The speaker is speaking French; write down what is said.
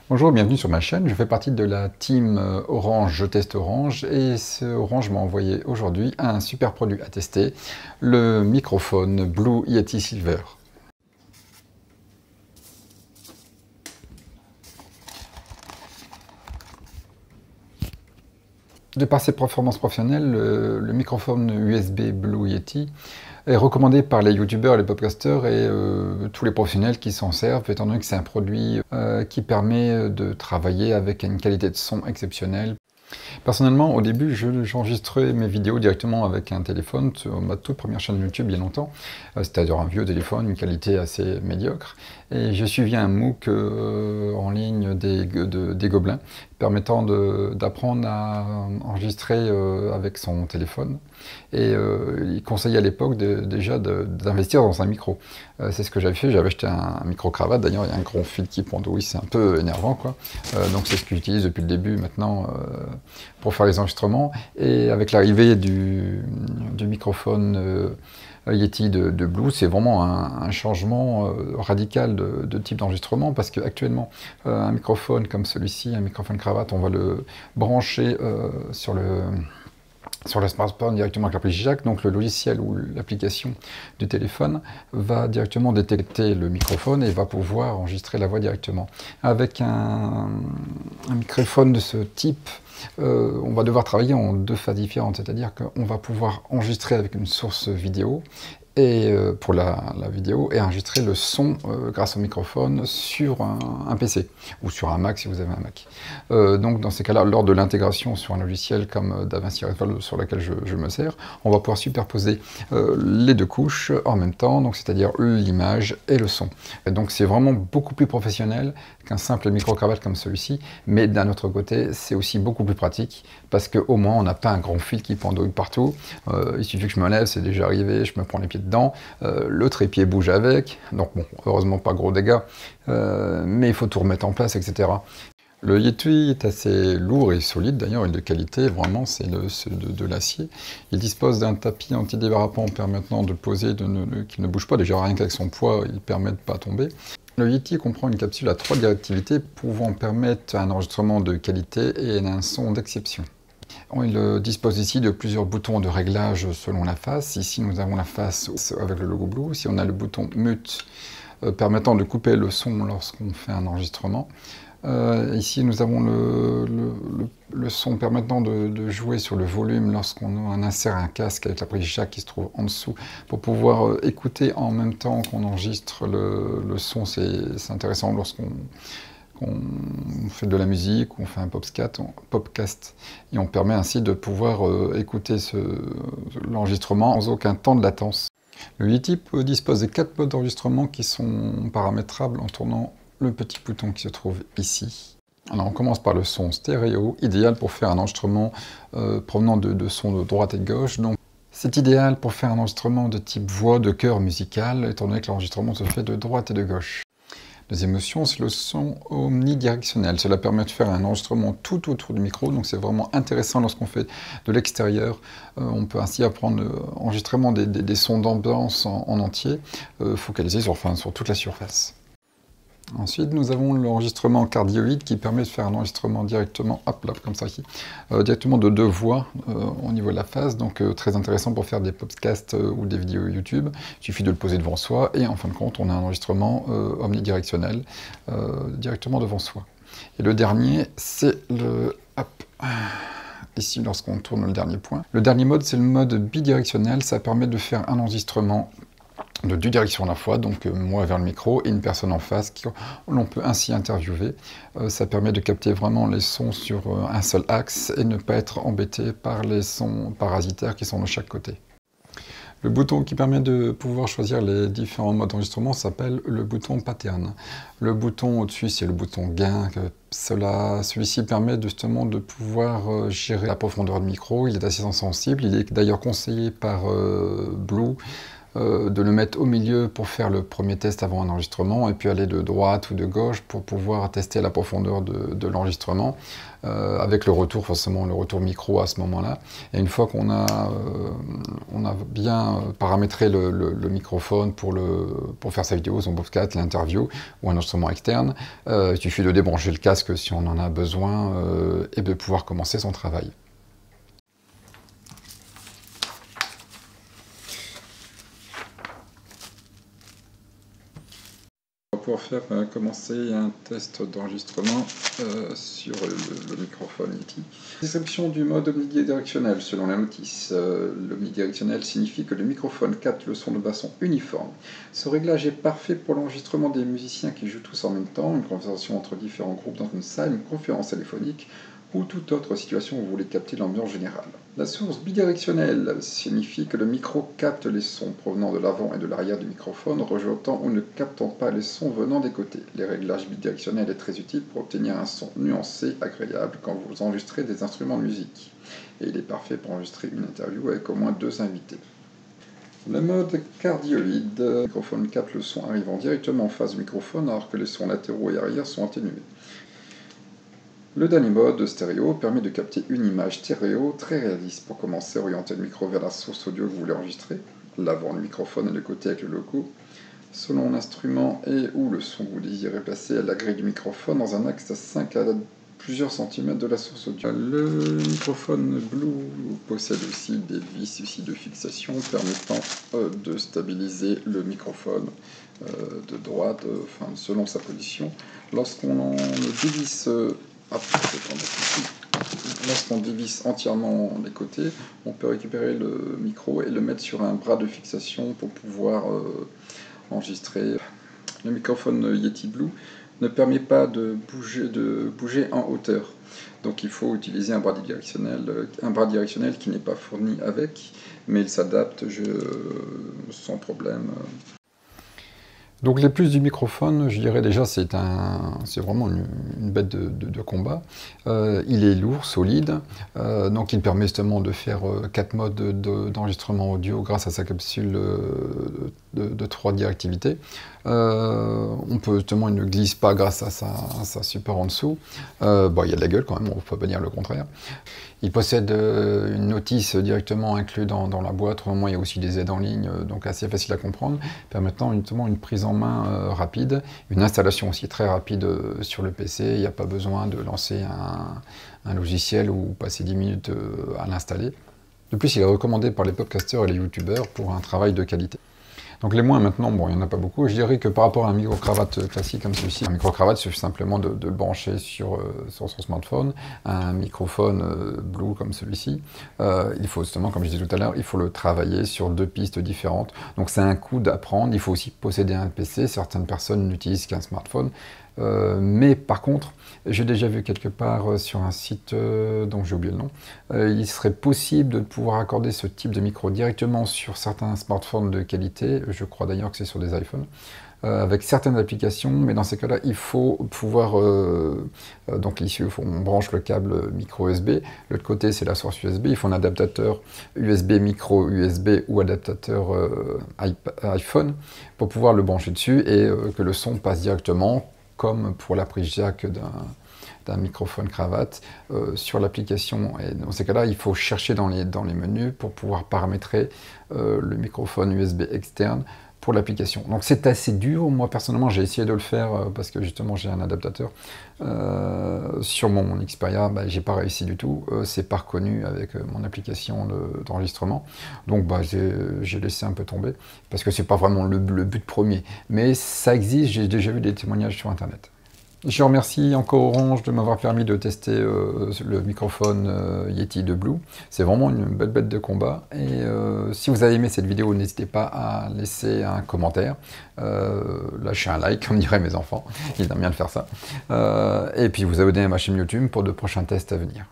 Bonjour, bienvenue sur ma chaîne. Je fais partie de la team Orange, je teste Orange, et Orange m'a envoyé aujourd'hui un super produit à tester, le microphone Blue Yeti Silver. De par ses performances professionnelles, le microphone USB Blue Yeti est recommandé par les youtubeurs, les podcasters et tous les professionnels qui s'en servent, étant donné que c'est un produit qui permet de travailler avec une qualité de son exceptionnelle. Personnellement, au début, j'enregistrais mes vidéos directement avec un téléphone sur ma toute première chaîne YouTube il y a longtemps, c'est-à-dire un vieux téléphone, une qualité assez médiocre, et j'ai suivi un MOOC en ligne des Gobelins, permettant d'apprendre à enregistrer avec son téléphone, et il conseillait à l'époque déjà d'investir dans un micro. C'est ce que j'avais fait, j'avais acheté un micro-cravate, d'ailleurs il y a un gros fil qui pendouille, c'est un peu énervant quoi, donc c'est ce que j'utilise depuis le début maintenant pour faire les enregistrements, et avec l'arrivée du microphone Yeti de Blue, c'est vraiment un changement radical de type d'enregistrement, parce qu'actuellement, un microphone comme celui-ci, un microphone cravate, on va le brancher sur le smartphone directement avec l'appli jack, donc le logiciel ou l'application du téléphone va directement détecter le microphone et va pouvoir enregistrer la voix directement. Avec un microphone de ce type, on va devoir travailler en deux phases différentes, c'est-à-dire qu'on va pouvoir enregistrer avec une source vidéo et pour la vidéo, et enregistrer le son grâce au microphone sur un PC ou sur un Mac si vous avez un Mac. Donc dans ces cas-là, lors de l'intégration sur un logiciel comme DaVinci Resolve sur lequel je me sers, on va pouvoir superposer les deux couches en même temps, donc c'est-à-dire l'image et le son. Et donc c'est vraiment beaucoup plus professionnel qu'un simple micro-cravate comme celui-ci, mais d'un autre côté, c'est aussi beaucoup plus pratique, parce qu'au moins on n'a pas un grand fil qui pendouille partout. Il suffit que je me lève, c'est déjà arrivé, je me prends les pieds dedans, le trépied bouge avec, donc bon, heureusement pas gros dégâts, mais il faut tout remettre en place, etc. Le Yeti est assez lourd et solide, d'ailleurs, et de qualité, vraiment, c'est de l'acier. Il dispose d'un tapis antidérapant permettant de poser, qu'il ne bouge pas, déjà rien qu'avec son poids, il permet de ne pas tomber. Le Yeti comprend une capsule à 3 directivités pouvant permettre un enregistrement de qualité et un son d'exception. Il dispose ici de plusieurs boutons de réglage selon la face. Ici, nous avons la face avec le logo Blue. Ici, on a le bouton Mute permettant de couper le son lorsqu'on fait un enregistrement. Ici, nous avons le son permettant de jouer sur le volume lorsqu'on insère un casque avec la prise jack qui se trouve en dessous, pour pouvoir écouter en même temps qu'on enregistre le son. C'est intéressant lorsqu'on fait de la musique, ou on fait un popcast, et on permet ainsi de pouvoir écouter l'enregistrement sans aucun temps de latence. Le Yeti dispose de 4 modes d'enregistrement qui sont paramétrables en tournant le petit bouton qui se trouve ici. Alors on commence par le son stéréo, idéal pour faire un enregistrement provenant de sons de droite et de gauche. Donc c'est idéal pour faire un enregistrement de type voix, de chœur musical, étant donné que l'enregistrement se fait de droite et de gauche. Deuxième option, c'est le son omnidirectionnel. Cela permet de faire un enregistrement tout autour du micro, donc c'est vraiment intéressant lorsqu'on fait de l'extérieur. On peut ainsi apprendre l'enregistrement des sons d'ambiance en entier, focalisé sur toute la surface. Ensuite, nous avons l'enregistrement cardioïde qui permet de faire un enregistrement directement, hop là, comme ça ici, directement de 2 voix au niveau de la face, donc très intéressant pour faire des podcasts ou des vidéos YouTube. Il suffit de le poser devant soi et en fin de compte, on a un enregistrement omnidirectionnel directement devant soi. Et le dernier, c'est ici, lorsqu'on tourne le dernier point. Le dernier mode, c'est le mode bidirectionnel. Ça permet de faire un enregistrement de 2 directions à la fois, donc moi vers le micro et une personne en face l'on peut ainsi interviewer. Ça permet de capter vraiment les sons sur un seul axe et ne pas être embêté par les sons parasitaires qui sont de chaque côté. Le bouton qui permet de pouvoir choisir les différents modes d'enregistrement s'appelle le bouton pattern. Le bouton au-dessus, c'est le bouton gain. Celui-ci permet justement de pouvoir gérer la profondeur du micro. Il est assez sensible, il est d'ailleurs conseillé par Blue de le mettre au milieu pour faire le premier test avant un enregistrement, et puis aller de droite ou de gauche pour pouvoir tester la profondeur de l'enregistrement, avec le retour, forcément le retour micro à ce moment-là. Et une fois qu'on a bien paramétré le microphone pour faire sa vidéo, son podcast, l'interview ou un instrument externe, il suffit de débrancher le casque si on en a besoin et de pouvoir commencer son travail. Pour faire commencer un test d'enregistrement sur le microphone Yeti. Description du mode omnidirectionnel selon la notice. L'omnidirectionnel signifie que le microphone capte le son de façon uniforme. Ce réglage est parfait pour l'enregistrement des musiciens qui jouent tous en même temps, une conversation entre différents groupes dans une salle, une conférence téléphonique ou toute autre situation où vous voulez capter l'ambiance générale. La source bidirectionnelle signifie que le micro capte les sons provenant de l'avant et de l'arrière du microphone, rejetant ou ne captant pas les sons venant des côtés. Les réglages bidirectionnels est très utile pour obtenir un son nuancé, agréable quand vous enregistrez des instruments de musique. Et il est parfait pour enregistrer une interview avec au moins 2 invités. Le mode cardioïde, le microphone capte le son arrivant directement en face du microphone alors que les sons latéraux et arrière sont atténués. Le dernier mode, stéréo, permet de capter une image stéréo très réaliste. Pour commencer, orientez le micro vers la source audio que vous voulez enregistrer, l'avant du microphone et le côté avec le logo, selon l'instrument et ou le son que vous désirez placer à la grille du microphone dans un axe à 5 à plusieurs centimètres de la source audio. Le microphone Blue possède aussi des vis ici de fixation permettant de stabiliser le microphone de droite, selon sa position. Lorsqu'on le dévisse lorsqu'on dévisse entièrement les côtés, on peut récupérer le micro et le mettre sur un bras de fixation pour pouvoir enregistrer. Le microphone Yeti Blue ne permet pas de bouger en hauteur. Donc il faut utiliser un bras directionnel qui n'est pas fourni avec, mais il s'adapte sans problème. Donc les plus du microphone, je dirais déjà c'est vraiment une bête de combat. Il est lourd, solide, donc il permet justement de faire 4 modes d'enregistrement audio grâce à sa capsule de 3 directivités. On peut justement, il ne glisse pas grâce à sa support en dessous. Il y a de la gueule quand même, on ne peut pas dire le contraire. Il possède une notice directement inclue dans la boîte. Au moment, il y a aussi des aides en ligne, donc assez facile à comprendre, permettant justement une prise en main rapide, une installation aussi très rapide sur le PC. Il n'y a pas besoin de lancer un logiciel ou passer 10 minutes à l'installer. De plus, il est recommandé par les podcasteurs et les youtubeurs pour un travail de qualité. Donc les moins maintenant, bon, il n'y en a pas beaucoup. Je dirais que par rapport à un micro-cravate classique comme celui-ci, un micro-cravate suffit simplement de le brancher sur son smartphone. Un microphone Blue comme celui-ci, il faut justement, comme je disais tout à l'heure, il faut le travailler sur 2 pistes différentes. Donc c'est un coup d'apprendre. Il faut aussi posséder un PC. Certaines personnes n'utilisent qu'un smartphone. Mais par contre, j'ai déjà vu quelque part sur un site dont j'ai oublié le nom, il serait possible de pouvoir accorder ce type de micro directement sur certains smartphones de qualité, je crois d'ailleurs que c'est sur des iPhones, avec certaines applications, mais dans ces cas-là, il faut pouvoir, donc ici on branche le câble micro USB, de l'autre côté c'est la source USB, il faut un adaptateur USB micro USB ou adaptateur iPhone pour pouvoir le brancher dessus et que le son passe directement, comme pour la prise jack d'un microphone cravate sur l'application. Et dans ces cas-là, il faut chercher dans les menus pour pouvoir paramétrer le microphone USB externe pour l'application. Donc c'est assez dur. Moi personnellement, j'ai essayé de le faire parce que justement j'ai un adaptateur. Sur mon Xperia, j'ai pas réussi du tout. C'est pas reconnu avec mon application d'enregistrement. Donc j'ai laissé un peu tomber parce que c'est pas vraiment le but premier. Mais ça existe. J'ai déjà vu des témoignages sur Internet. Je remercie encore Orange de m'avoir permis de tester le microphone Yeti de Blue. C'est vraiment une belle bête de combat. Et si vous avez aimé cette vidéo, n'hésitez pas à laisser un commentaire, lâcher un like, comme diraient mes enfants. Ils aiment bien de faire ça. Et puis vous abonner à ma chaîne YouTube pour de prochains tests à venir.